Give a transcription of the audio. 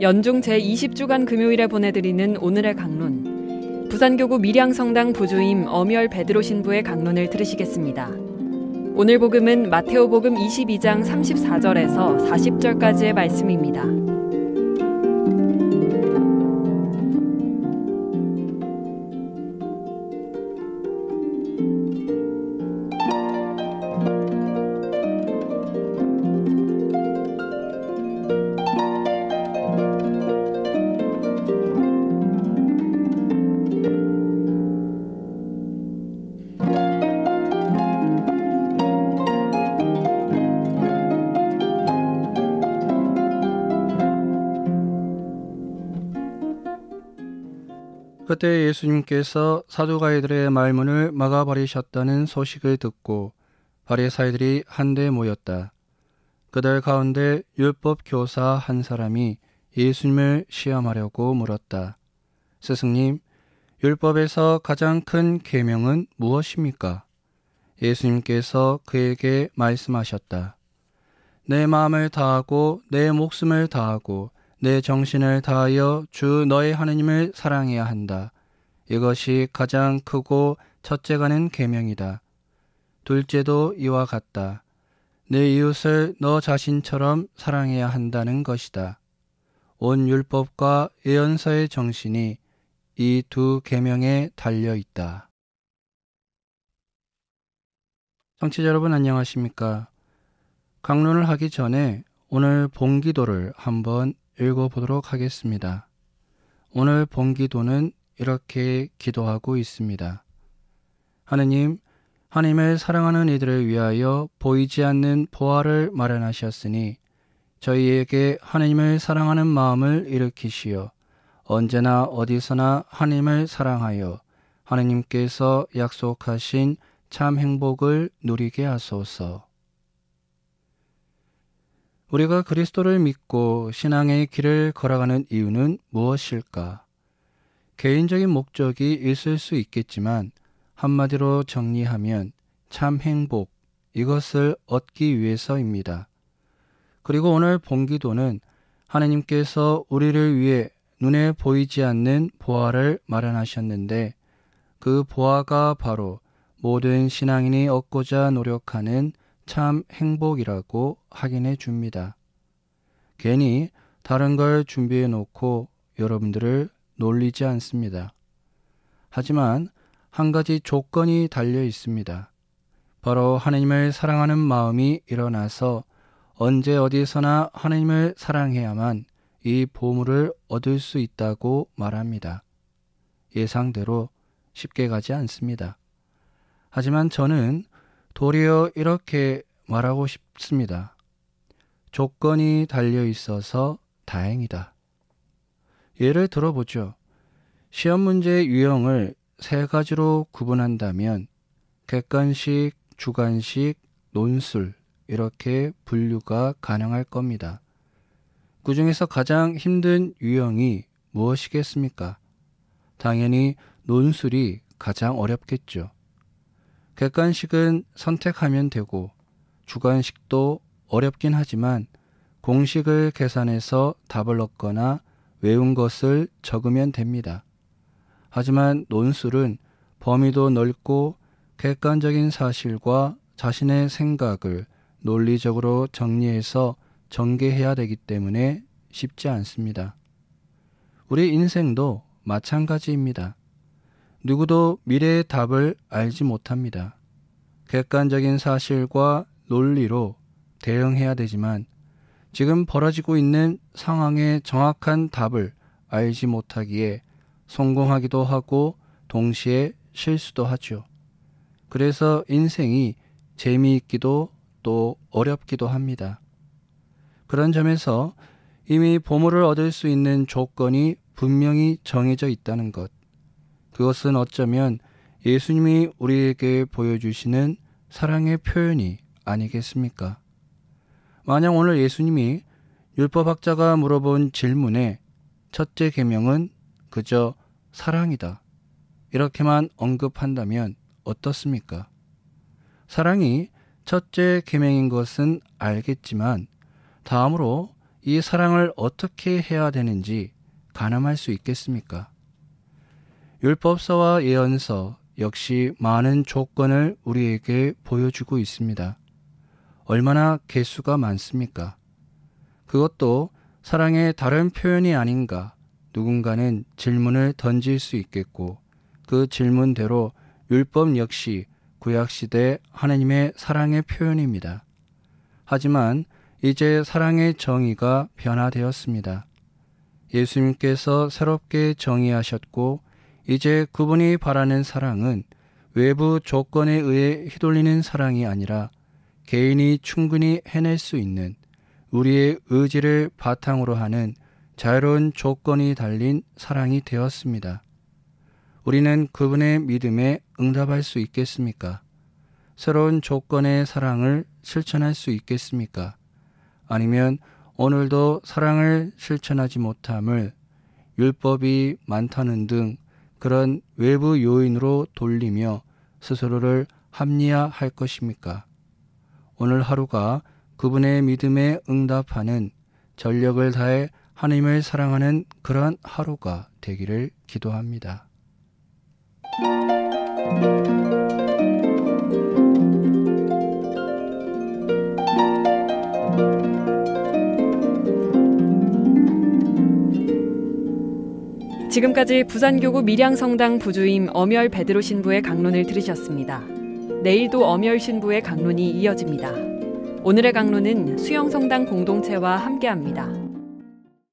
연중 제20주간 금요일에 보내드리는 오늘의 강론. 부산교구 밀양성당 부주임 엄열 베드로 신부의 강론을 들으시겠습니다. 오늘 복음은 마테오복음 22장 34절에서 40절까지의 말씀입니다. 그때 예수님께서 사두가이들의 말문을 막아버리셨다는 소식을 듣고 바리사이들이 한데 모였다. 그들 가운데 율법 교사 한 사람이 예수님을 시험하려고 물었다. 스승님, 율법에서 가장 큰 계명은 무엇입니까? 예수님께서 그에게 말씀하셨다. 내 마음을 다하고 내 목숨을 다하고 내 정신을 다하여 주 너의 하느님을 사랑해야 한다. 이것이 가장 크고 첫째가는 계명이다. 둘째도 이와 같다. 내 이웃을 너 자신처럼 사랑해야 한다는 것이다. 온 율법과 예언서의 정신이 이 두 계명에 달려 있다. 청취자 여러분 안녕하십니까? 강론을 하기 전에 오늘 본기도를 한번 읽어보도록 하겠습니다. 오늘 본기도는 이렇게 기도하고 있습니다. 하느님, 하나님을 사랑하는 이들을 위하여 보이지 않는 보화를 마련하셨으니 저희에게 하나님을 사랑하는 마음을 일으키시어 언제나 어디서나 하나님을 사랑하여 하나님께서 약속하신 참 행복을 누리게 하소서. 우리가 그리스도를 믿고 신앙의 길을 걸어가는 이유는 무엇일까? 개인적인 목적이 있을 수 있겠지만 한마디로 정리하면 참 행복, 이것을 얻기 위해서입니다. 그리고 오늘 본기도는 하나님께서 우리를 위해 눈에 보이지 않는 보화를 마련하셨는데 그 보화가 바로 모든 신앙인이 얻고자 노력하는 참 행복이라고 확인해 줍니다. 괜히 다른 걸 준비해 놓고 여러분들을 놀리지 않습니다. 하지만 한 가지 조건이 달려 있습니다. 바로 하나님을 사랑하는 마음이 일어나서 언제 어디서나 하나님을 사랑해야만 이 보물을 얻을 수 있다고 말합니다. 예상대로 쉽게 가지 않습니다. 하지만 저는 도리어 이렇게 말하고 싶습니다. 조건이 달려 있어서 다행이다. 예를 들어보죠. 시험 문제의 유형을 세 가지로 구분한다면 객관식, 주관식, 논술 이렇게 분류가 가능할 겁니다. 그 중에서 가장 힘든 유형이 무엇이겠습니까? 당연히 논술이 가장 어렵겠죠. 객관식은 선택하면 되고 주관식도 어렵긴 하지만 공식을 계산해서 답을 얻거나 외운 것을 적으면 됩니다. 하지만 논술은 범위도 넓고 객관적인 사실과 자신의 생각을 논리적으로 정리해서 전개해야 되기 때문에 쉽지 않습니다. 우리 인생도 마찬가지입니다. 누구도 미래의 답을 알지 못합니다. 객관적인 사실과 논리로 대응해야 되지만 지금 벌어지고 있는 상황의 정확한 답을 알지 못하기에 성공하기도 하고 동시에 실수도 하죠. 그래서 인생이 재미있기도 또 어렵기도 합니다. 그런 점에서 이미 보물을 얻을 수 있는 조건이 분명히 정해져 있다는 것. 그것은 어쩌면 예수님이 우리에게 보여주시는 사랑의 표현이 아니겠습니까? 만약 오늘 예수님이 율법학자가 물어본 질문에 첫째 계명은 그저 사랑이다. 이렇게만 언급한다면 어떻습니까? 사랑이 첫째 계명인 것은 알겠지만 다음으로 이 사랑을 어떻게 해야 되는지 가늠할 수 있겠습니까? 율법서와 예언서 역시 많은 조건을 우리에게 보여주고 있습니다. 얼마나 개수가 많습니까? 그것도 사랑의 다른 표현이 아닌가 누군가는 질문을 던질 수 있겠고, 그 질문대로 율법 역시 구약시대 하나님의 사랑의 표현입니다. 하지만 이제 사랑의 정의가 변화되었습니다. 예수님께서 새롭게 정의하셨고, 이제 그분이 바라는 사랑은 외부 조건에 의해 휘둘리는 사랑이 아니라 개인이 충분히 해낼 수 있는, 우리의 의지를 바탕으로 하는 자유로운 조건이 달린 사랑이 되었습니다. 우리는 그분의 믿음에 응답할 수 있겠습니까? 새로운 조건의 사랑을 실천할 수 있겠습니까? 아니면 오늘도 사랑을 실천하지 못함을 율법이 많다는 등 그런 외부 요인으로 돌리며 스스로를 합리화할 것입니까? 오늘 하루가 그분의 믿음에 응답하는, 전력을 다해 하나님을 사랑하는 그런 하루가 되기를 기도합니다. 지금까지 부산교구 밀양성당 부주임 엄열 베드로 신부의 강론을 들으셨습니다. 내일도 엄열 신부의 강론이 이어집니다. 오늘의 강론은 수영성당 공동체와 함께합니다.